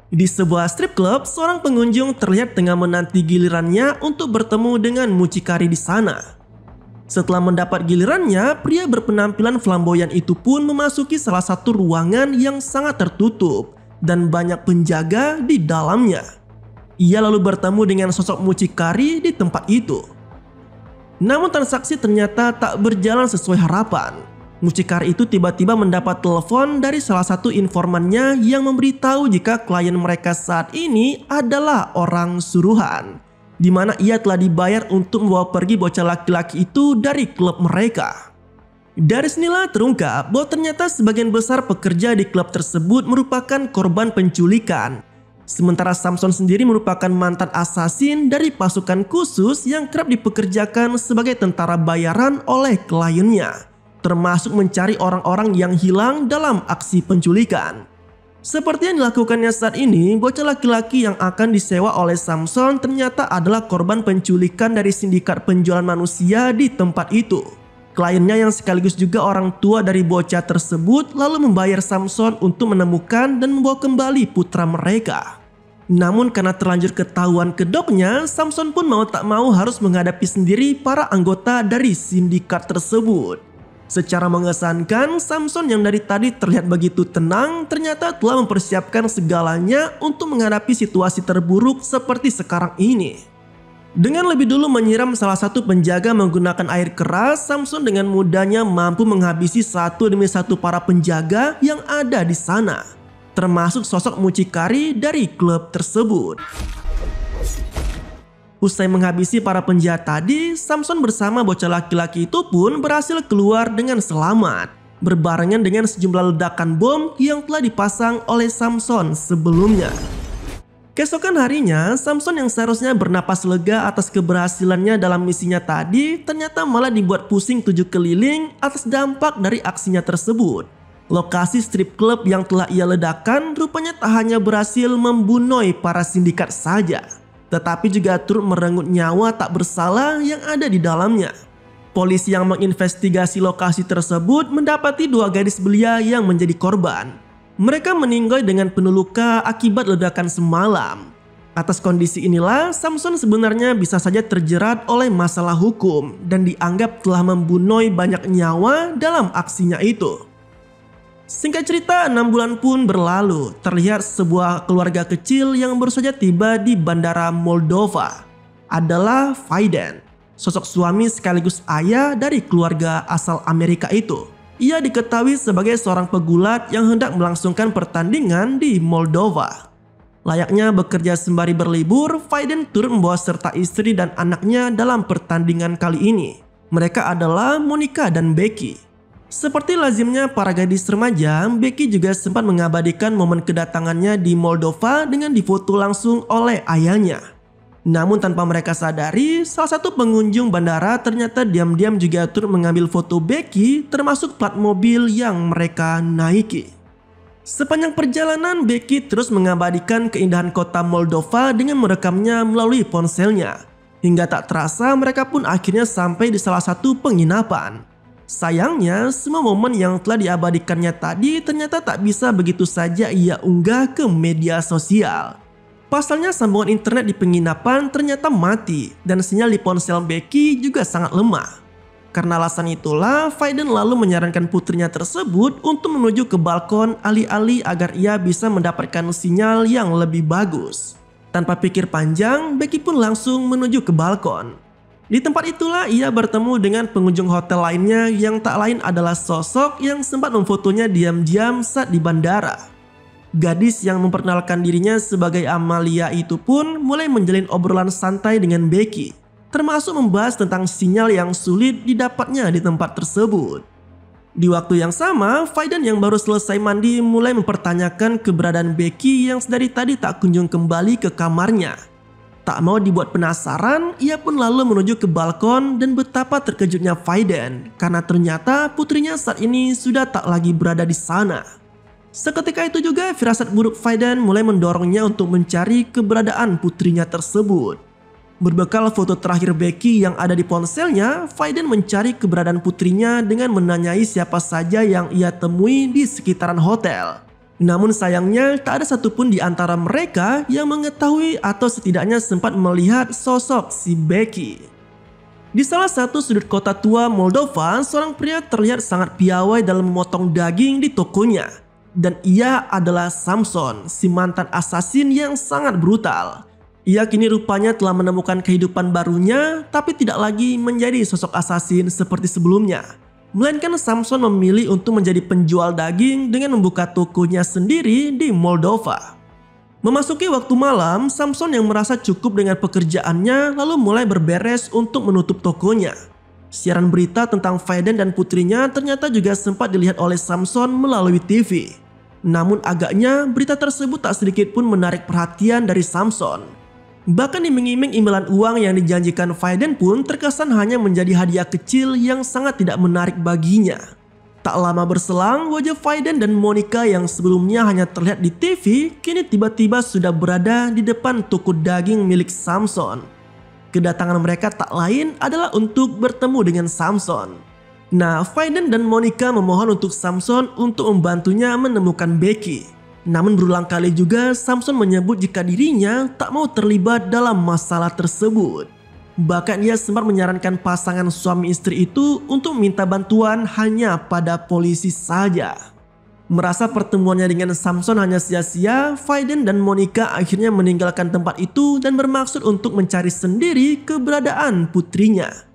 Di sebuah strip club, seorang pengunjung terlihat tengah menanti gilirannya untuk bertemu dengan mucikari di sana. Setelah mendapat gilirannya, pria berpenampilan flamboyan itu pun memasuki salah satu ruangan yang sangat tertutup dan banyak penjaga di dalamnya. Ia lalu bertemu dengan sosok mucikari di tempat itu. Namun transaksi ternyata tak berjalan sesuai harapan. Mucikari itu tiba-tiba mendapat telepon dari salah satu informannya yang memberitahu jika klien mereka saat ini adalah orang suruhan, di mana ia telah dibayar untuk membawa pergi bocah laki-laki itu dari klub mereka. Dari sinilah terungkap bahwa ternyata sebagian besar pekerja di klub tersebut merupakan korban penculikan. Sementara Samson sendiri merupakan mantan asasin dari pasukan khusus yang kerap dipekerjakan sebagai tentara bayaran oleh kliennya, termasuk mencari orang-orang yang hilang dalam aksi penculikan. Seperti yang dilakukannya saat ini, bocah laki-laki yang akan disewa oleh Samson ternyata adalah korban penculikan dari sindikat penjualan manusia di tempat itu. Kliennya yang sekaligus juga orang tua dari bocah tersebut lalu membayar Samson untuk menemukan dan membawa kembali putra mereka. Namun karena terlanjur ketahuan kedoknya, Samson pun mau tak mau harus menghadapi sendiri para anggota dari sindikat tersebut. Secara mengesankan, Samson yang dari tadi terlihat begitu tenang ternyata telah mempersiapkan segalanya untuk menghadapi situasi terburuk seperti sekarang ini. Dengan lebih dulu menyiram salah satu penjaga menggunakan air keras, Samson dengan mudahnya mampu menghabisi satu demi satu para penjaga yang ada di sana, termasuk sosok mucikari dari klub tersebut. Usai menghabisi para penjahat tadi, Samson bersama bocah laki-laki itu pun berhasil keluar dengan selamat, berbarengan dengan sejumlah ledakan bom yang telah dipasang oleh Samson sebelumnya. Keesokan harinya, Samson yang seharusnya bernapas lega atas keberhasilannya dalam misinya tadi ternyata malah dibuat pusing 7 keliling atas dampak dari aksinya tersebut. Lokasi strip club yang telah ia ledakan rupanya tak hanya berhasil membunuh para sindikat saja, tetapi juga turut merenggut nyawa tak bersalah yang ada di dalamnya. Polisi yang menginvestigasi lokasi tersebut mendapati 2 gadis belia yang menjadi korban. Mereka meninggal dengan penuh luka akibat ledakan semalam. Atas kondisi inilah, Samson sebenarnya bisa saja terjerat oleh masalah hukum dan dianggap telah membunuh banyak nyawa dalam aksinya itu. Singkat cerita, 6 bulan pun berlalu. Terlihat sebuah keluarga kecil yang baru saja tiba di bandara Moldova adalah Faiden, sosok suami sekaligus ayah dari keluarga asal Amerika itu. Ia diketahui sebagai seorang pegulat yang hendak melangsungkan pertandingan di Moldova. Layaknya bekerja sembari berlibur, Faiden turut membawa serta istri dan anaknya dalam pertandingan kali ini. Mereka adalah Monica dan Becky. Seperti lazimnya para gadis remaja, Becky juga sempat mengabadikan momen kedatangannya di Moldova dengan difoto langsung oleh ayahnya. Namun tanpa mereka sadari, salah satu pengunjung bandara ternyata diam-diam juga turut mengambil foto Becky termasuk plat mobil yang mereka naiki. Sepanjang perjalanan, Becky terus mengabadikan keindahan kota Moldova dengan merekamnya melalui ponselnya. Hingga tak terasa mereka pun akhirnya sampai di salah satu penginapan. Sayangnya, semua momen yang telah diabadikannya tadi ternyata tak bisa begitu saja ia unggah ke media sosial. Pasalnya sambungan internet di penginapan ternyata mati dan sinyal di ponsel Becky juga sangat lemah. Karena alasan itulah, Faiden lalu menyarankan putrinya tersebut untuk menuju ke balkon alih-alih agar ia bisa mendapatkan sinyal yang lebih bagus. Tanpa pikir panjang, Becky pun langsung menuju ke balkon. Di tempat itulah ia bertemu dengan pengunjung hotel lainnya yang tak lain adalah sosok yang sempat memfotonya diam-diam saat di bandara. Gadis yang memperkenalkan dirinya sebagai Amalia itu pun mulai menjalin obrolan santai dengan Becky, termasuk membahas tentang sinyal yang sulit didapatnya di tempat tersebut. Di waktu yang sama, Faiden yang baru selesai mandi mulai mempertanyakan keberadaan Becky yang sedari tadi tak kunjung kembali ke kamarnya. Tak mau dibuat penasaran, ia pun lalu menuju ke balkon dan betapa terkejutnya Faiden karena ternyata putrinya saat ini sudah tak lagi berada di sana. Seketika itu juga firasat buruk Faiden mulai mendorongnya untuk mencari keberadaan putrinya tersebut. Berbekal foto terakhir Becky yang ada di ponselnya, Faiden mencari keberadaan putrinya dengan menanyai siapa saja yang ia temui di sekitaran hotel. Namun sayangnya tak ada satupun di antara mereka yang mengetahui atau setidaknya sempat melihat sosok si Becky. Di salah satu sudut kota tua Moldova, seorang pria terlihat sangat piawai dalam memotong daging di tokonya. Dan ia adalah Samson, si mantan asasin yang sangat brutal. Ia kini rupanya telah menemukan kehidupan barunya, tapi tidak lagi menjadi sosok asasin seperti sebelumnya. Melainkan Samson memilih untuk menjadi penjual daging dengan membuka tokonya sendiri di Moldova. Memasuki waktu malam, Samson yang merasa cukup dengan pekerjaannya lalu mulai berberes untuk menutup tokonya. Siaran berita tentang Faiden dan putrinya ternyata juga sempat dilihat oleh Samson melalui TV. Namun agaknya berita tersebut tak sedikit pun menarik perhatian dari Samson. Bahkan iming-iming imbalan uang yang dijanjikan Faiden pun terkesan hanya menjadi hadiah kecil yang sangat tidak menarik baginya. Tak lama berselang, wajah Faiden dan Monica yang sebelumnya hanya terlihat di TV, kini tiba-tiba sudah berada di depan toko daging milik Samson. Kedatangan mereka tak lain adalah untuk bertemu dengan Samson. Nah, Faiden dan Monica memohon untuk Samson untuk membantunya menemukan Becky. Namun berulang kali juga Samson menyebut jika dirinya tak mau terlibat dalam masalah tersebut. Bahkan ia sempat menyarankan pasangan suami istri itu untuk minta bantuan hanya pada polisi saja. Merasa pertemuannya dengan Samson hanya sia-sia, Faiden dan Monica akhirnya meninggalkan tempat itu dan bermaksud untuk mencari sendiri keberadaan putrinya.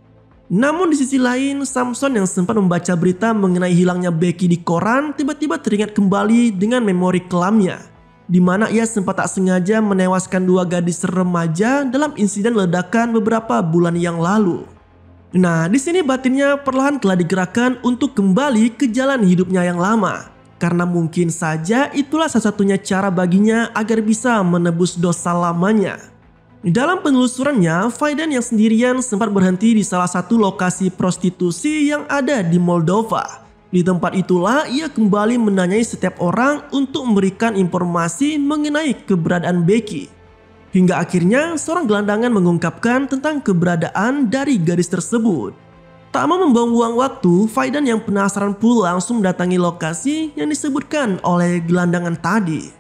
Namun di sisi lain, Samson yang sempat membaca berita mengenai hilangnya Becky di koran tiba-tiba teringat kembali dengan memori kelamnya, di mana ia sempat tak sengaja menewaskan 2 gadis remaja dalam insiden ledakan beberapa bulan yang lalu. Nah, di sini batinnya perlahan telah digerakkan untuk kembali ke jalan hidupnya yang lama, karena mungkin saja itulah satu-satunya cara baginya agar bisa menebus dosa lamanya. Dalam penelusurannya, Faiden yang sendirian sempat berhenti di salah satu lokasi prostitusi yang ada di Moldova. Di tempat itulah ia kembali menanyai setiap orang untuk memberikan informasi mengenai keberadaan Becky. Hingga akhirnya seorang gelandangan mengungkapkan tentang keberadaan dari gadis tersebut. Tak mau membuang-buang waktu, Faiden yang penasaran pun langsung mendatangi lokasi yang disebutkan oleh gelandangan tadi.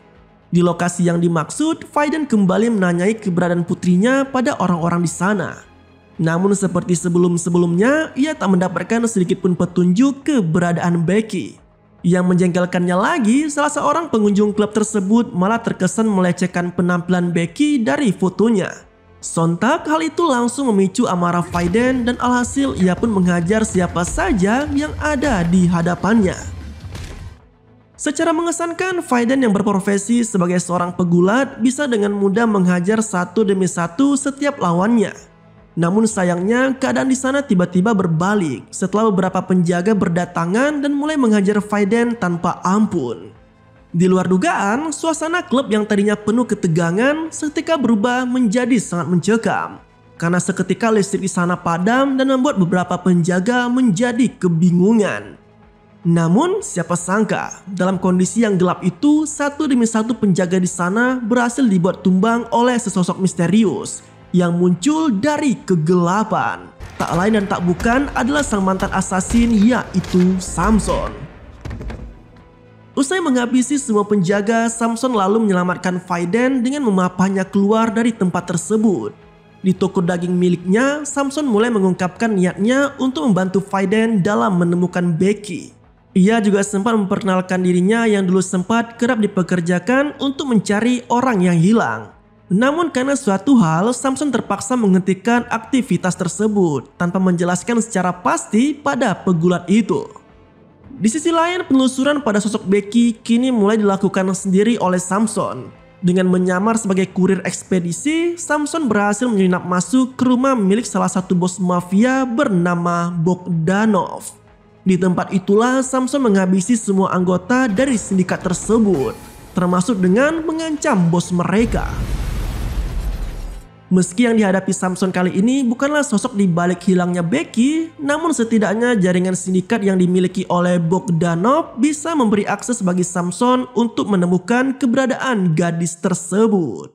Di lokasi yang dimaksud, Faiden kembali menanyai keberadaan putrinya pada orang-orang di sana. Namun seperti sebelum-sebelumnya, ia tak mendapatkan sedikit pun petunjuk keberadaan Becky. Yang menjengkelkannya lagi, salah seorang pengunjung klub tersebut malah terkesan melecehkan penampilan Becky dari fotonya. Sontak hal itu langsung memicu amarah Faiden dan alhasil ia pun menghajar siapa saja yang ada di hadapannya. Secara mengesankan, Faiden yang berprofesi sebagai seorang pegulat bisa dengan mudah menghajar satu demi satu setiap lawannya. Namun sayangnya keadaan di sana tiba-tiba berbalik setelah beberapa penjaga berdatangan dan mulai menghajar Faiden tanpa ampun. Di luar dugaan, suasana klub yang tadinya penuh ketegangan seketika berubah menjadi sangat mencekam. Karena seketika listrik di sana padam dan membuat beberapa penjaga menjadi kebingungan. Namun siapa sangka dalam kondisi yang gelap itu satu demi satu penjaga di sana berhasil dibuat tumbang oleh sesosok misterius yang muncul dari kegelapan. Tak lain dan tak bukan adalah sang mantan asasin, yaitu Samson. Usai menghabisi semua penjaga, Samson lalu menyelamatkan Faiden dengan memapahnya keluar dari tempat tersebut. Di toko daging miliknya, Samson mulai mengungkapkan niatnya untuk membantu Faiden dalam menemukan Becky. Ia juga sempat memperkenalkan dirinya yang dulu sempat kerap dipekerjakan untuk mencari orang yang hilang. Namun karena suatu hal, Samson terpaksa menghentikan aktivitas tersebut tanpa menjelaskan secara pasti pada pegulat itu. Di sisi lain, penelusuran pada sosok Becky kini mulai dilakukan sendiri oleh Samson. Dengan menyamar sebagai kurir ekspedisi, Samson berhasil menyelinap masuk ke rumah milik salah satu bos mafia bernama Bogdanov. Di tempat itulah Samson menghabisi semua anggota dari sindikat tersebut, termasuk dengan mengancam bos mereka. Meski yang dihadapi Samson kali ini bukanlah sosok di balik hilangnya Becky, namun setidaknya jaringan sindikat yang dimiliki oleh Bogdanov bisa memberi akses bagi Samson untuk menemukan keberadaan gadis tersebut.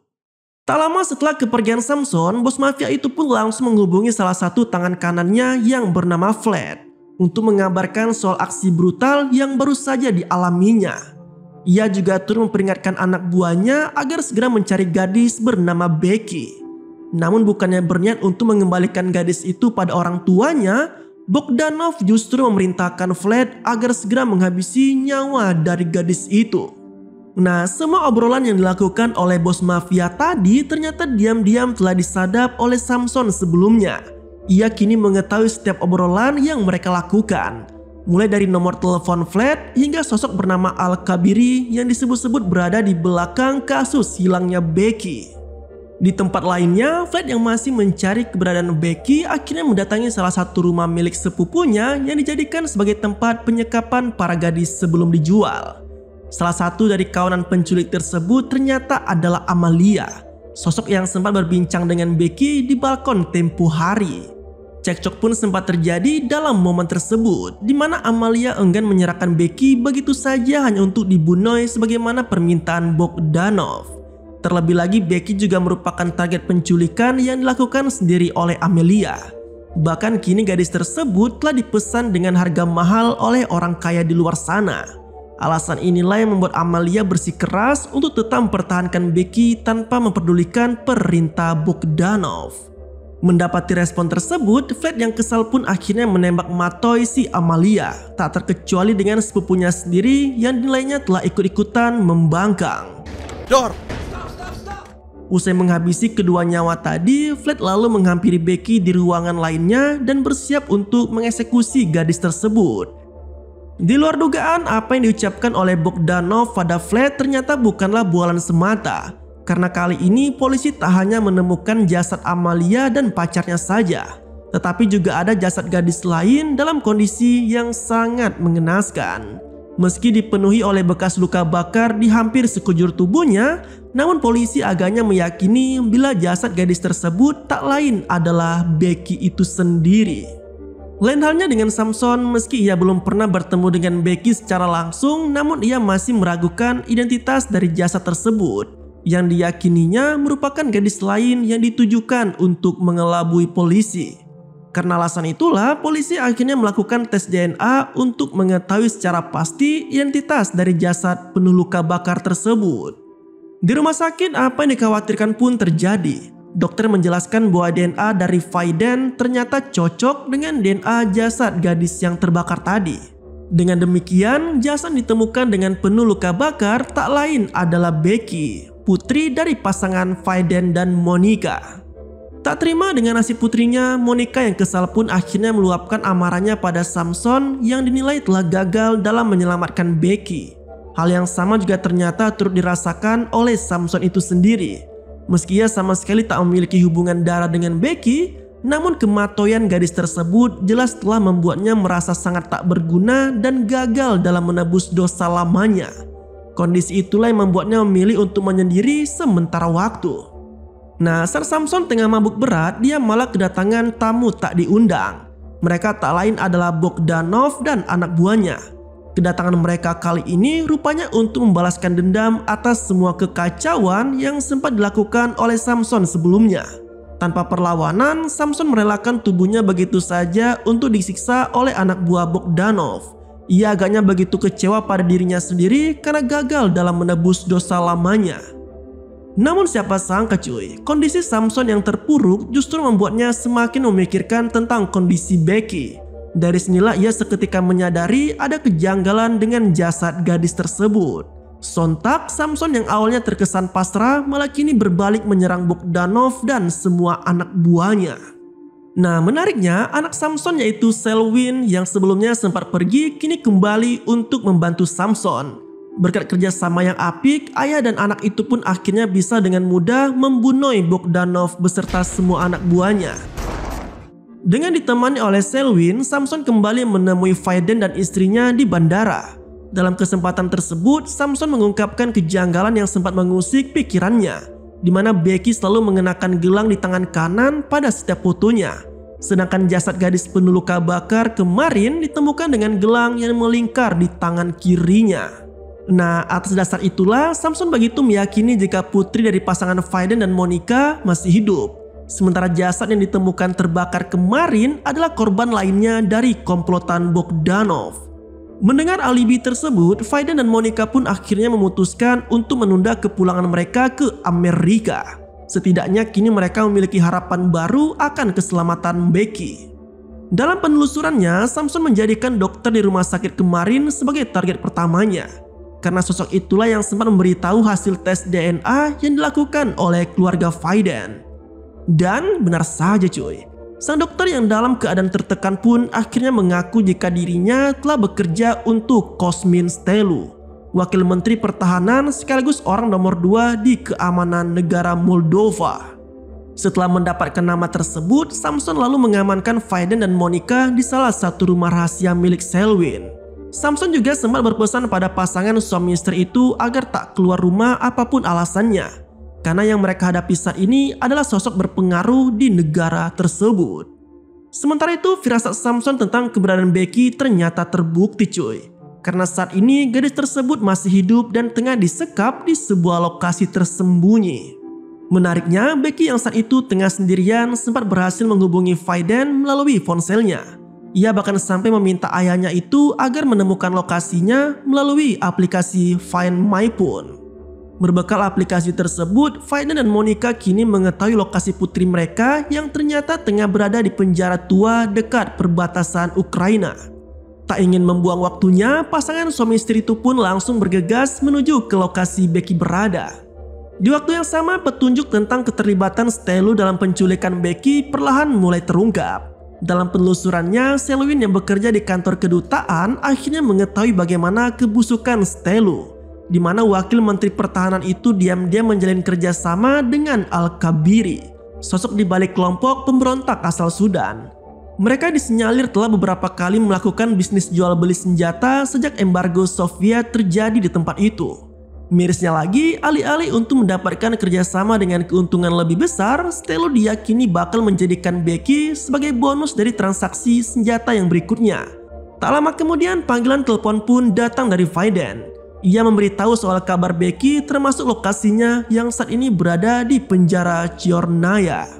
Tak lama setelah kepergian Samson, bos mafia itu pun langsung menghubungi salah satu tangan kanannya yang bernama Vlad untuk mengabarkan soal aksi brutal yang baru saja dialaminya. Ia juga turut memperingatkan anak buahnya agar segera mencari gadis bernama Becky. Namun bukannya berniat untuk mengembalikan gadis itu pada orang tuanya, Bogdanov justru memerintahkan Vlad agar segera menghabisi nyawa dari gadis itu. Nah, semua obrolan yang dilakukan oleh bos mafia tadi ternyata diam-diam telah disadap oleh Samson sebelumnya. Ia kini mengetahui setiap obrolan yang mereka lakukan. Mulai dari nomor telepon Vlad hingga sosok bernama Al-Kabiri yang disebut-sebut berada di belakang kasus hilangnya Becky. Di tempat lainnya, Vlad yang masih mencari keberadaan Becky akhirnya mendatangi salah satu rumah milik sepupunya yang dijadikan sebagai tempat penyekapan para gadis sebelum dijual. Salah satu dari kawanan penculik tersebut ternyata adalah Amalia, sosok yang sempat berbincang dengan Becky di balkon tempo hari. Cekcok pun sempat terjadi dalam momen tersebut, di mana Amalia enggan menyerahkan Becky begitu saja hanya untuk dibunuh sebagaimana permintaan Bogdanov. Terlebih lagi, Becky juga merupakan target penculikan yang dilakukan sendiri oleh Amelia. Bahkan kini gadis tersebut telah dipesan dengan harga mahal oleh orang kaya di luar sana. Alasan inilah yang membuat Amalia bersikeras untuk tetap mempertahankan Becky tanpa memperdulikan perintah Bogdanov. Mendapati respon tersebut, Vlad yang kesal pun akhirnya menembak matoi si Amalia, tak terkecuali dengan sepupunya sendiri yang dinilainya telah ikut-ikutan membangkang. Dor! Usai menghabisi kedua nyawa tadi, Vlad lalu menghampiri Becky di ruangan lainnya dan bersiap untuk mengeksekusi gadis tersebut. Di luar dugaan, apa yang diucapkan oleh Bogdanov pada Vlad ternyata bukanlah bualan semata. Karena kali ini polisi tak hanya menemukan jasad Amalia dan pacarnya saja, tetapi juga ada jasad gadis lain dalam kondisi yang sangat mengenaskan. Meski dipenuhi oleh bekas luka bakar di hampir sekujur tubuhnya, namun polisi agaknya meyakini bila jasad gadis tersebut tak lain adalah Becky itu sendiri. Lain halnya dengan Samson, meski ia belum pernah bertemu dengan Becky secara langsung, namun ia masih meragukan identitas dari jasad tersebut yang diyakininya merupakan gadis lain yang ditujukan untuk mengelabui polisi. Karena alasan itulah, polisi akhirnya melakukan tes DNA untuk mengetahui secara pasti identitas dari jasad penuh luka bakar tersebut. Di rumah sakit, apa yang dikhawatirkan pun terjadi. Dokter menjelaskan bahwa DNA dari Vaiden ternyata cocok dengan DNA jasad gadis yang terbakar tadi. Dengan demikian, jasad ditemukan dengan penuh luka bakar tak lain adalah Becky, putri dari pasangan Vaiden dan Monica. Tak terima dengan nasib putrinya, Monica yang kesal pun akhirnya meluapkan amarahnya pada Samson yang dinilai telah gagal dalam menyelamatkan Becky. Hal yang sama juga ternyata turut dirasakan oleh Samson itu sendiri. Meski ia sama sekali tak memiliki hubungan darah dengan Becky, namun kematoyan gadis tersebut jelas telah membuatnya merasa sangat tak berguna dan gagal dalam menebus dosa lamanya. Kondisi itulah yang membuatnya memilih untuk menyendiri sementara waktu. Nah, saat Samson tengah mabuk berat, dia malah kedatangan tamu tak diundang. Mereka tak lain adalah Bogdanov dan anak buahnya. Kedatangan mereka kali ini rupanya untuk membalaskan dendam atas semua kekacauan yang sempat dilakukan oleh Samson sebelumnya. Tanpa perlawanan, Samson merelakan tubuhnya begitu saja untuk disiksa oleh anak buah Bogdanov. Ia agaknya begitu kecewa pada dirinya sendiri karena gagal dalam menebus dosa lamanya. Namun siapa sangka cuy, kondisi Samson yang terpuruk justru membuatnya semakin memikirkan tentang kondisi Becky. Dari sinilah ia seketika menyadari ada kejanggalan dengan jasad gadis tersebut. Sontak, Samson yang awalnya terkesan pasrah malah kini berbalik menyerang Bogdanov dan semua anak buahnya. Nah, menariknya anak Samson yaitu Selwyn yang sebelumnya sempat pergi kini kembali untuk membantu Samson. Berkat kerjasama yang apik, ayah dan anak itu pun akhirnya bisa dengan mudah membunuh Bogdanov beserta semua anak buahnya. Dengan ditemani oleh Selwyn, Samson kembali menemui Vaiden dan istrinya di bandara. Dalam kesempatan tersebut, Samson mengungkapkan kejanggalan yang sempat mengusik pikirannya, di mana Becky selalu mengenakan gelang di tangan kanan pada setiap fotonya. Sedangkan jasad gadis penuh luka bakar kemarin ditemukan dengan gelang yang melingkar di tangan kirinya. Nah, atas dasar itulah Samson begitu meyakini jika putri dari pasangan Vaiden dan Monica masih hidup. Sementara jasad yang ditemukan terbakar kemarin adalah korban lainnya dari komplotan Bogdanov. Mendengar alibi tersebut, Faiden dan Monica pun akhirnya memutuskan untuk menunda kepulangan mereka ke Amerika. Setidaknya kini mereka memiliki harapan baru akan keselamatan Becky. Dalam penelusurannya, Samson menjadikan dokter di rumah sakit kemarin sebagai target pertamanya. Karena sosok itulah yang sempat memberitahu hasil tes DNA yang dilakukan oleh keluarga Faiden. Dan benar saja cuy, sang dokter yang dalam keadaan tertekan pun akhirnya mengaku jika dirinya telah bekerja untuk Cosmin Stelu, Wakil Menteri Pertahanan sekaligus orang nomor 2 di keamanan negara Moldova. Setelah mendapatkan nama tersebut, Samson lalu mengamankan Faiden dan Monica di salah satu rumah rahasia milik Selwyn. Samson juga sempat berpesan pada pasangan suami istri itu agar tak keluar rumah apapun alasannya, karena yang mereka hadapi saat ini adalah sosok berpengaruh di negara tersebut. Sementara itu, firasat Samson tentang keberadaan Becky ternyata terbukti cuy, karena saat ini gadis tersebut masih hidup dan tengah disekap di sebuah lokasi tersembunyi. Menariknya, Becky yang saat itu tengah sendirian sempat berhasil menghubungi Faiden melalui ponselnya. Ia bahkan sampai meminta ayahnya itu agar menemukan lokasinya melalui aplikasi Find My Phone. Berbekal aplikasi tersebut, Faiden dan Monica kini mengetahui lokasi putri mereka yang ternyata tengah berada di penjara tua dekat perbatasan Ukraina. Tak ingin membuang waktunya, pasangan suami istri itu pun langsung bergegas menuju ke lokasi Becky berada. Di waktu yang sama, petunjuk tentang keterlibatan Stelu dalam penculikan Becky perlahan mulai terungkap. Dalam penelusurannya, Selwyn yang bekerja di kantor kedutaan akhirnya mengetahui bagaimana kebusukan Stelu, di mana Wakil Menteri Pertahanan itu diam-diam menjalin kerjasama dengan Al-Kabiri, sosok di balik kelompok pemberontak asal Sudan. Mereka disinyalir telah beberapa kali melakukan bisnis jual beli senjata sejak embargo Soviet terjadi di tempat itu. Mirisnya lagi, alih-alih untuk mendapatkan kerjasama dengan keuntungan lebih besar, Stelu diyakini bakal menjadikan Becky sebagai bonus dari transaksi senjata yang berikutnya. Tak lama kemudian, panggilan telepon pun datang dari Faiden. Ia memberitahu soal kabar Becky termasuk lokasinya yang saat ini berada di penjara Chyornaya.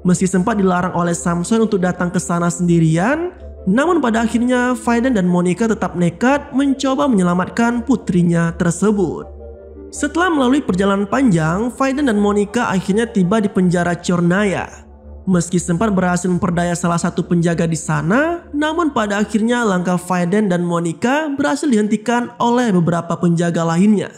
Meski sempat dilarang oleh Samson untuk datang ke sana sendirian, namun pada akhirnya Faiden dan Monica tetap nekat mencoba menyelamatkan putrinya tersebut. Setelah melalui perjalanan panjang, Faiden dan Monica akhirnya tiba di penjara Chyornaya. Meski sempat berhasil memperdaya salah satu penjaga di sana, namun pada akhirnya langkah Faiden dan Monica berhasil dihentikan oleh beberapa penjaga lainnya.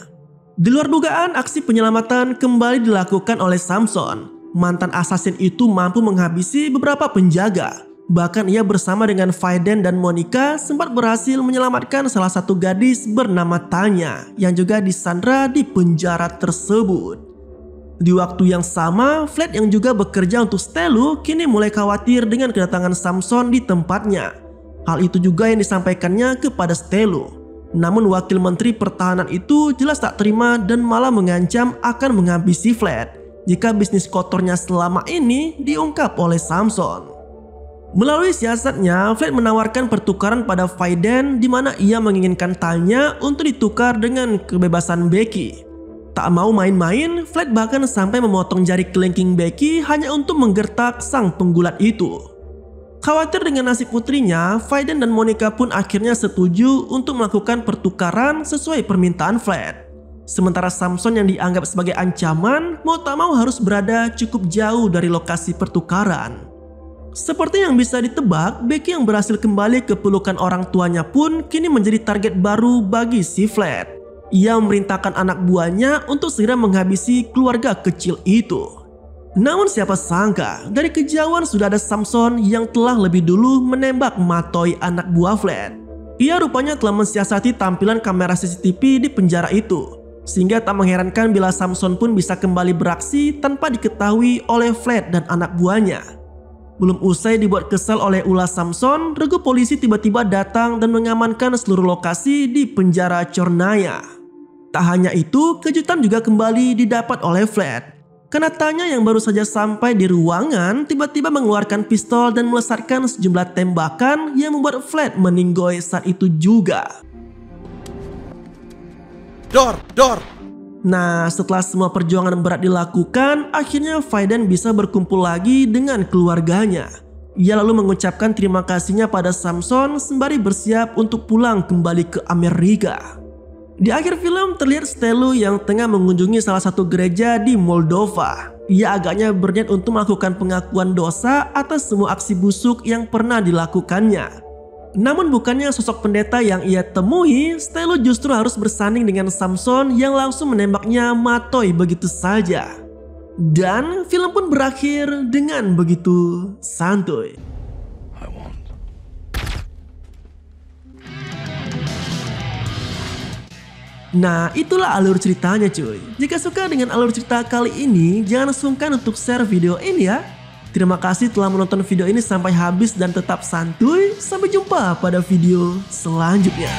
Di luar dugaan, aksi penyelamatan kembali dilakukan oleh Samson. Mantan assassin itu mampu menghabisi beberapa penjaga. Bahkan ia bersama dengan Faiden dan Monica sempat berhasil menyelamatkan salah satu gadis bernama Tanya yang juga disandra di penjara tersebut. Di waktu yang sama, Vlad yang juga bekerja untuk Stelu kini mulai khawatir dengan kedatangan Samson di tempatnya. Hal itu juga yang disampaikannya kepada Stelu. Namun Wakil Menteri Pertahanan itu jelas tak terima dan malah mengancam akan menghabisi Vlad jika bisnis kotornya selama ini diungkap oleh Samson. Melalui siasatnya, Vlad menawarkan pertukaran pada Faiden di mana ia menginginkan Tanya untuk ditukar dengan kebebasan Becky. Tak mau main-main, Vlad bahkan sampai memotong jari kelingking Becky hanya untuk menggertak sang penggulat itu. Khawatir dengan nasib putrinya, Faiden dan Monica pun akhirnya setuju untuk melakukan pertukaran sesuai permintaan Vlad. Sementara Samson yang dianggap sebagai ancaman mau tak mau harus berada cukup jauh dari lokasi pertukaran. Seperti yang bisa ditebak, Becky yang berhasil kembali ke pelukan orang tuanya pun kini menjadi target baru bagi si Vlad. Ia memerintahkan anak buahnya untuk segera menghabisi keluarga kecil itu. Namun siapa sangka, dari kejauhan sudah ada Samson yang telah lebih dulu menembak matoi anak buah Vlad. Ia rupanya telah mensiasati tampilan kamera CCTV di penjara itu, sehingga tak mengherankan bila Samson pun bisa kembali beraksi tanpa diketahui oleh Vlad dan anak buahnya. Belum usai dibuat kesal oleh ulah Samson, regu polisi tiba-tiba datang dan mengamankan seluruh lokasi di penjara Chyornaya. Tak hanya itu, kejutan juga kembali didapat oleh Vlad. Karena Tanya yang baru saja sampai di ruangan tiba-tiba mengeluarkan pistol dan melesatkan sejumlah tembakan yang membuat Vlad meninggoy saat itu juga. Dor! Nah, setelah semua perjuangan berat dilakukan, akhirnya Faiden bisa berkumpul lagi dengan keluarganya. Ia lalu mengucapkan terima kasihnya pada Samson sembari bersiap untuk pulang kembali ke Amerika. Di akhir film terlihat Stello yang tengah mengunjungi salah satu gereja di Moldova. Ia agaknya berniat untuk melakukan pengakuan dosa atas semua aksi busuk yang pernah dilakukannya. Namun bukannya sosok pendeta yang ia temui, Stello justru harus bersanding dengan Samson yang langsung menembaknya matoi begitu saja. Dan film pun berakhir dengan begitu santuy. Nah, itulah alur ceritanya cuy. Jika suka dengan alur cerita kali ini, jangan sungkan untuk share video ini ya. Terima kasih telah menonton video ini sampai habis dan tetap santuy. Sampai jumpa pada video selanjutnya.